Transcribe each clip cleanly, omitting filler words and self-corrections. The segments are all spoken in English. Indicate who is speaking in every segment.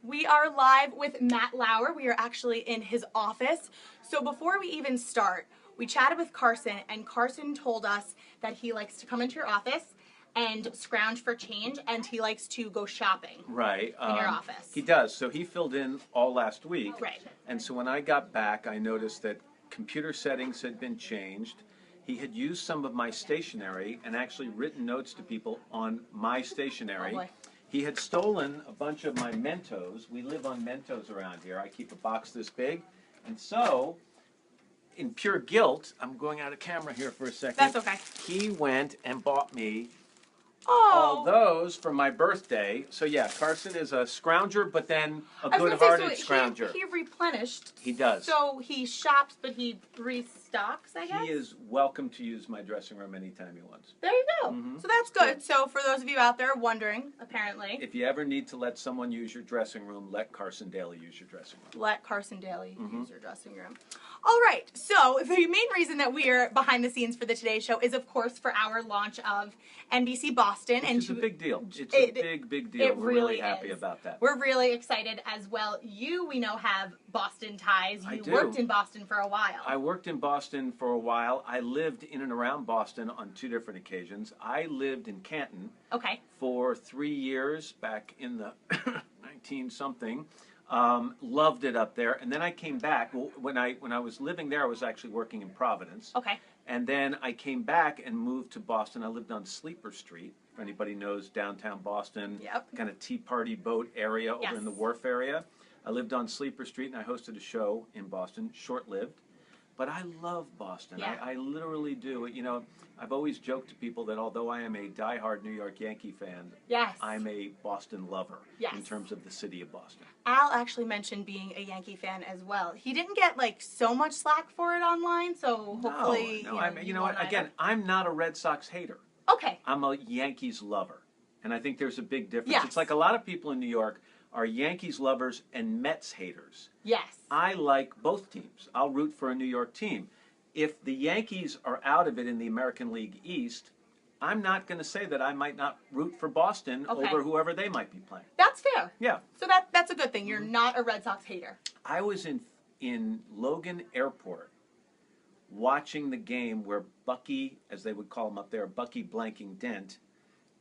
Speaker 1: We are live with Matt Lauer. We are actually in his office. So before we even start, we chatted with Carson, and Carson told us that he likes to come into your office and scrounge for change, and he likes to go shopping.
Speaker 2: Right.
Speaker 1: In your office.
Speaker 2: He does. So he filled in all last week.
Speaker 1: Right.
Speaker 2: And so when I got back, I noticed that computer settings had been changed. He had used some of my stationery and actually written notes to people on my stationery.
Speaker 1: Oh boy.
Speaker 2: He had stolen a bunch of my Mentos. We live on Mentos around here. I keep a box this big. And so, in pure guilt, I'm going out of camera here for a second.
Speaker 1: That's okay.
Speaker 2: He went and bought me
Speaker 1: Oh.
Speaker 2: all those for my birthday. So yeah, Carson is a scrounger, but then a
Speaker 1: I was gonna
Speaker 2: good-hearted
Speaker 1: say,
Speaker 2: scrounger.
Speaker 1: He replenished.
Speaker 2: He does.
Speaker 1: So he shops, but he restocks, I guess?
Speaker 2: He is welcome to use my dressing room anytime he wants.
Speaker 1: There you go.
Speaker 2: Mhm.
Speaker 1: So that's good. So for those of you out there wondering, apparently,
Speaker 2: If you ever need to let someone use your dressing room, let Carson Daly use your dressing room.
Speaker 1: let Carson Daly
Speaker 2: Mm-hmm.
Speaker 1: use your dressing room. All right. So the main reason that we are behind the scenes for the Today Show is, of course, for our launch of NBC Boston.
Speaker 2: It's a big deal. It's
Speaker 1: it-
Speaker 2: a big deal.
Speaker 1: it
Speaker 2: We're
Speaker 1: really
Speaker 2: happy
Speaker 1: is.
Speaker 2: about that.
Speaker 1: We're really excited as well. You, we know, have Boston ties.
Speaker 2: I
Speaker 1: You
Speaker 2: do.
Speaker 1: worked in Boston for a while.
Speaker 2: I worked in Boston for a while. I lived in and around Boston on 2 different occasions. I lived in Canton
Speaker 1: Okay.
Speaker 2: for 3 years back in the 19-something. Loved it up there, and then I came back. Well, when I was living there, I was actually working in Providence,
Speaker 1: Okay.
Speaker 2: and then I came back and moved to Boston. I lived on Sleeper Street. If anybody knows downtown Boston,
Speaker 1: Yep.
Speaker 2: kind of Tea Party boat area over in the
Speaker 1: Yes.
Speaker 2: Wharf area. I lived on Sleeper Street, and I hosted a show in Boston, short-lived. But I love Boston.
Speaker 1: Yeah.
Speaker 2: I literally do. You know, I've always joked to people that although I am a diehard New York Yankee fan,
Speaker 1: Yes.
Speaker 2: I'm a Boston lover
Speaker 1: Yes.
Speaker 2: in terms of the city of Boston.
Speaker 1: Al actually mentioned being a Yankee fan as well. He didn't get like so much slack for it online, so hopefully.
Speaker 2: No, you know what?
Speaker 1: won't
Speaker 2: Again,
Speaker 1: either.
Speaker 2: I'm not a Red Sox hater.
Speaker 1: Okay.
Speaker 2: I'm a Yankees lover, and I think there's a big difference.
Speaker 1: Yes.
Speaker 2: It's like a lot of people in New York are Yankees lovers and Mets haters.
Speaker 1: Yes.
Speaker 2: I like both teams. I'll root for a New York team. If the Yankees are out of it in the American League East, I'm not going to say that I might not root for Boston
Speaker 1: Okay.
Speaker 2: over whoever they might be playing.
Speaker 1: That's fair.
Speaker 2: Yeah.
Speaker 1: So that's a good thing. You're not a Red Sox hater.
Speaker 2: I was in Logan Airport watching the game where Bucky, as they would call him up there, Bucky Blanking Dent,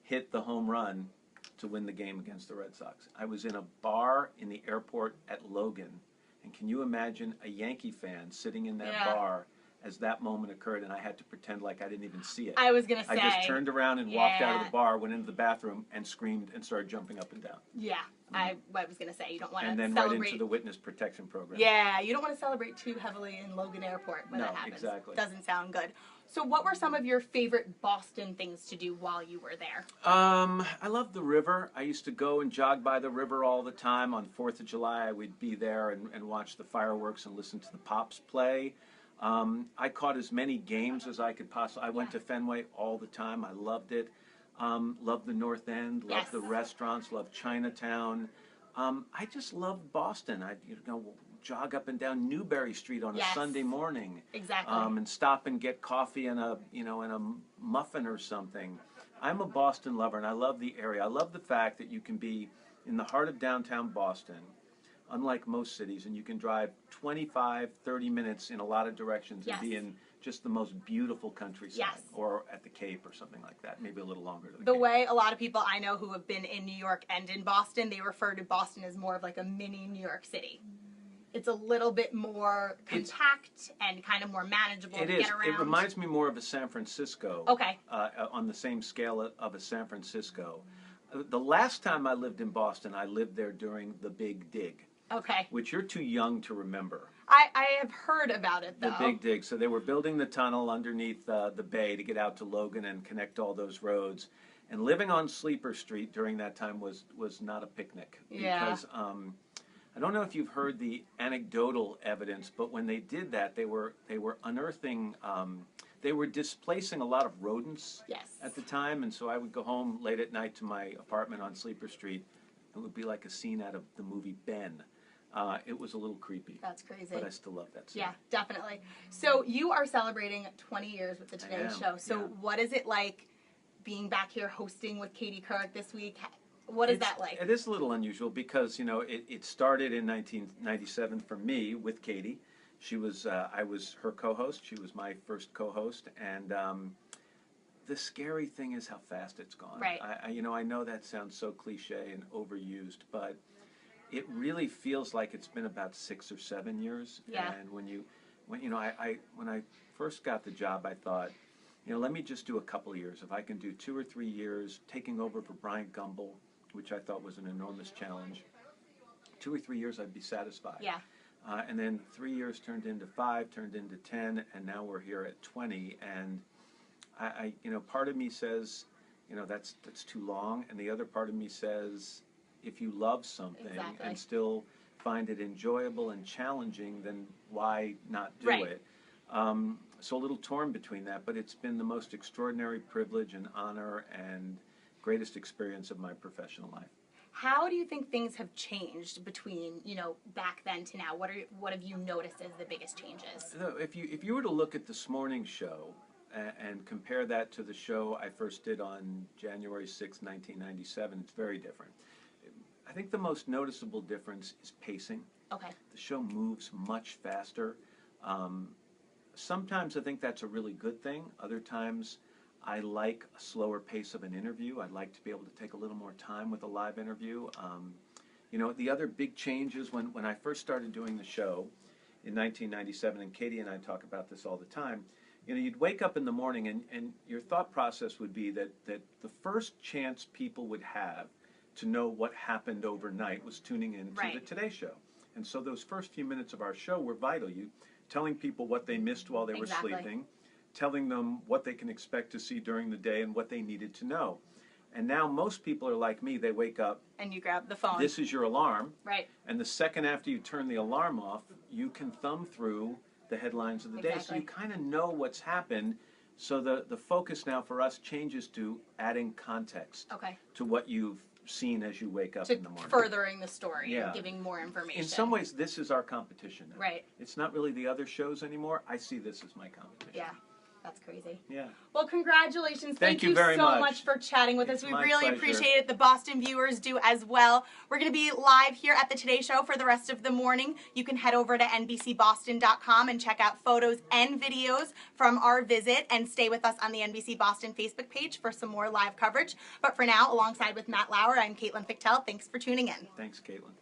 Speaker 2: hit the home run to win the game against the Red Sox. I was in a bar in the airport at Logan, and can you imagine a Yankee fan sitting in that
Speaker 1: Yeah.
Speaker 2: bar as that moment occurred, and I had to pretend like I didn't even see it.
Speaker 1: I was gonna say.
Speaker 2: I just turned around and walked out of
Speaker 1: Yeah.
Speaker 2: the bar, went into the bathroom, and screamed and started jumping up and down.
Speaker 1: Yeah. I was gonna say you don't want
Speaker 2: And
Speaker 1: to
Speaker 2: then
Speaker 1: celebrate.
Speaker 2: right into the witness protection program.
Speaker 1: Yeah, you don't want to celebrate too heavily in Logan Airport when
Speaker 2: No,
Speaker 1: that happens.
Speaker 2: exactly.
Speaker 1: Doesn't sound good. So, what were some of your favorite Boston things to do while you were there?
Speaker 2: I love the river. I used to go and jog by the river all the time. On 4th of July, I would be there and watch the fireworks and listen to the Pops play. I caught as many games as I could possibly. I went to Fenway all the time. I loved it. Loved the North End. Loved
Speaker 1: Yes.
Speaker 2: the restaurants. Loved Chinatown. I just loved Boston. I jog up and down Newberry Street on a
Speaker 1: Yes.
Speaker 2: Sunday morning.
Speaker 1: Exactly.
Speaker 2: And stop and get coffee and a muffin or something. I'm a Boston lover, and I love the area. I love the fact that you can be in the heart of downtown Boston, unlike most cities, and you can drive 25, 30 minutes in a lot of directions
Speaker 1: Yes.
Speaker 2: and be in just the most beautiful countryside,
Speaker 1: Yes.
Speaker 2: or at the Cape or something like that, maybe a little longer to the
Speaker 1: The
Speaker 2: Cape.
Speaker 1: way a lot of people I know who have been in New York and in Boston, they refer to Boston as more of like a mini New York City. It's a little bit more compact and kind of more manageable
Speaker 2: It
Speaker 1: to
Speaker 2: is.
Speaker 1: get around.
Speaker 2: It reminds me more of a San Francisco.
Speaker 1: Okay.
Speaker 2: On the same scale of a San Francisco. The last time I lived in Boston, I lived there during the Big Dig,
Speaker 1: Okay.
Speaker 2: which you're too young to remember.
Speaker 1: I have heard about it, though.
Speaker 2: The Big Dig. So they were building the tunnel underneath the bay to get out to Logan and connect all those roads. And living on Sleeper Street during that time was not a picnic.
Speaker 1: Yeah.
Speaker 2: Because I don't know if you've heard the anecdotal evidence, but when they did that, they were unearthing. They were displacing a lot of rodents
Speaker 1: Yes.
Speaker 2: at the time, and so I would go home late at night to my apartment on Sleeper Street. It would be like a scene out of the movie Ben. It was a little creepy.
Speaker 1: That's crazy.
Speaker 2: But I still love that scene.
Speaker 1: Yeah, definitely. So you are celebrating 20 years with the Today
Speaker 2: am,
Speaker 1: Show. So
Speaker 2: yeah.
Speaker 1: what is it like being back here hosting with Katie Couric this week? What is that like?
Speaker 2: It is a little unusual because, you know, it started in 1997 for me with Katie. She was, I was her co-host. She was my first co-host. And the scary thing is how fast it's gone.
Speaker 1: Right.
Speaker 2: You know, I know that sounds so cliche and overused, but it really feels like it's been about 6 or 7 years.
Speaker 1: Yeah.
Speaker 2: And when you know, when I first got the job, I thought, you know, let me just do a couple of years. If I can do 2 or 3 years, taking over for Bryant Gumbel, which I thought was an enormous challenge, 2 or 3 years, I'd be satisfied.
Speaker 1: Yeah.
Speaker 2: And then 3 years turned into 5, turned into 10, and now we're here at 20. And you know, part of me says, you know, that's too long, and the other part of me says, if you love something
Speaker 1: Exactly.
Speaker 2: and still find it enjoyable and challenging, then why not do
Speaker 1: Right.
Speaker 2: it? So a little torn between that, but it's been the most extraordinary privilege and honor and greatest experience of my professional life.
Speaker 1: How do you think things have changed between, you know, back then to now? What have you noticed as the biggest changes?
Speaker 2: So if you were to look at this morning's show and compare that to the show I first did on January 6, 1997, it's very different. I think the most noticeable difference is pacing.
Speaker 1: Okay.
Speaker 2: The show moves much faster. Sometimes I think that's a really good thing. Other times I like a slower pace of an interview. I'd like to be able to take a little more time with a live interview. You know, the other big change is when I first started doing the show in 1997, and Katie and I talk about this all the time, you know, you'd wake up in the morning and your thought process would be that the first chance people would have to know what happened overnight was tuning in to
Speaker 1: Right.
Speaker 2: the Today Show. And so those first few minutes of our show were vital. You telling people what they missed while they
Speaker 1: Exactly.
Speaker 2: were sleeping, telling them what they can expect to see during the day and what they needed to know. And now most people are like me. They wake up,
Speaker 1: And you grab the phone.
Speaker 2: this is your alarm,
Speaker 1: Right.
Speaker 2: and the second after you turn the alarm off, you can thumb through the headlines of the day. So
Speaker 1: Exactly.
Speaker 2: you kind of know what's happened. So the focus now for us changes to adding context
Speaker 1: Okay.
Speaker 2: to what you've seen as you wake up
Speaker 1: To
Speaker 2: in the morning.
Speaker 1: furthering the story
Speaker 2: Yeah.
Speaker 1: and giving more information.
Speaker 2: In some ways, this is our competition now.
Speaker 1: Right.
Speaker 2: It's not really the other shows anymore. I see this as my competition.
Speaker 1: Yeah. That's crazy.
Speaker 2: Yeah.
Speaker 1: Well, congratulations.
Speaker 2: Thank you very
Speaker 1: so
Speaker 2: much.
Speaker 1: much for chatting with us.
Speaker 2: It's
Speaker 1: We
Speaker 2: my
Speaker 1: really
Speaker 2: pleasure.
Speaker 1: appreciate it. The Boston viewers do as well. We're going to be live here at the Today Show for the rest of the morning. You can head over to NBCBoston.com and check out photos and videos from our visit, and stay with us on the NBC Boston Facebook page for some more live coverage. But for now, alongside with Matt Lauer, I'm Caitlin Fichtel. Thanks for tuning in.
Speaker 2: Thanks, Caitlin.